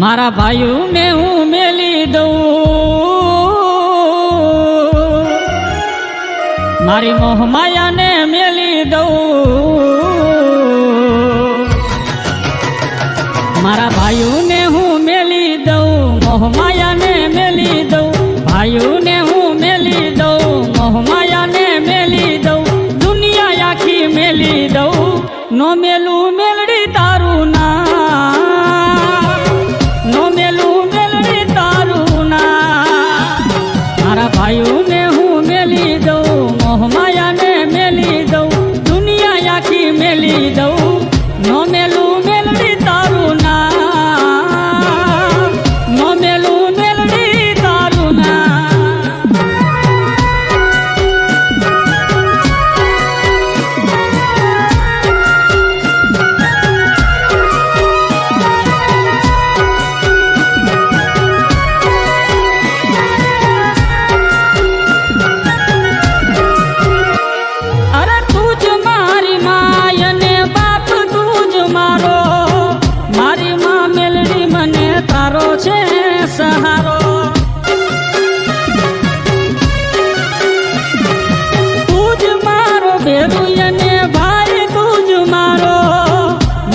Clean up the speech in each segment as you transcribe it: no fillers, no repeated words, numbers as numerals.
મારા ભાઈઓને હું મેલી દઉં, મારી મોહમાયાને મેલી દઉં, મારા ભાઈઓને હું મેલી દઉં, મોહમાયાને મેલી દઉં, ભાઈઓને હું મેલી દઉં, મોહમાયાને મેલી દઉં, દુનિયા આખી મેલી દઉં, નો મેલું મેલડી તારું નામ, નો મેલું મેલડી તારું નામ, મારા ભાઈઓને હું મેલી દઉં, મોહમાયાને મેલી દઉં, દુનિયા આખી મેલી દઉં, નો મેલું મેલડી તારું નામ, નો મેલું મેલડી તારું નામ. સહારો તું જ મારો ભેરું અને ભાઈ તું જ મારો,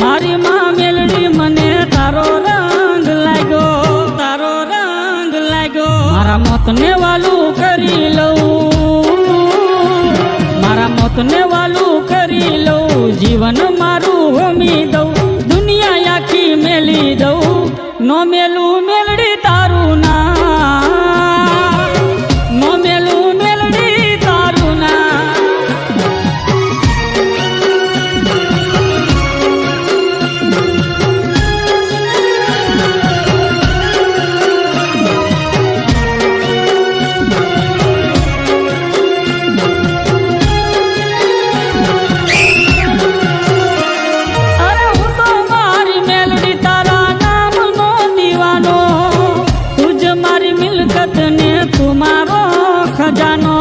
મારી માં મેલડી મને તારો રંગ લાગ્યો, તારો રંગ લાગ્યો, મારા મોતને વાલું કરી લઉં, મારા મોતને વાલું કરી લઉં, જીવન મારું હોમી દઉં, દુનિયા આખી મેલી દઉં, નો મેલું મેલડી તારું નામ, નો મેલું મેલડી તારું નામ. અરે હું તો મારી મેલડી તારા નામનો દીવાનો, તુજ મારી મિલકત ને તું મારો ખજાનો,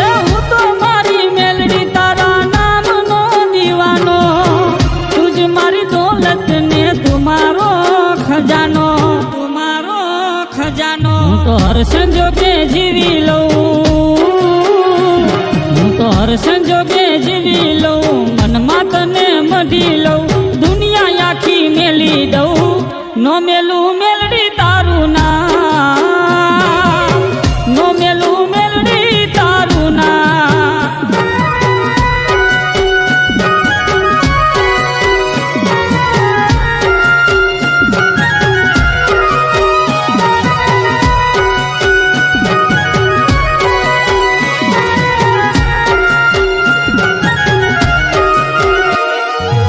એ હું તો મારી મેલડી તારા નામનો દીવાનો, તુજ મારી દોલત ને તું મારો ખજાનો, તું મારો ખજાનો. હું તો હર સંજોગે જીવી લઉં, હું તો હર સંજોગે જીવી લઉં, મનમાં તને મઢી લઉં, દુનિયા આખી મેલી દઉં, નો મેલું મેલડી તારું નામ, નો મેલું મેલડી તારું નામ.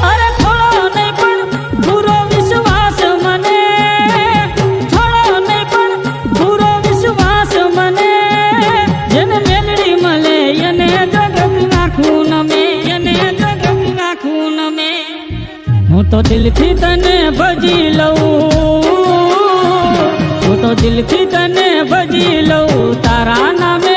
અરે થોડો નહીં પણ પૂરો વિશ્વાસ મને, થોડો નહીં પણ પૂરો વિશ્વાસ મને, જેને મેલડી મળે એને જગત નાખું નમે, એને જગત નાખું નમે. હું તો દિલથી તને ભજી લઉં, હું તો દિલથી તને ભજી લઉં, તારા નામે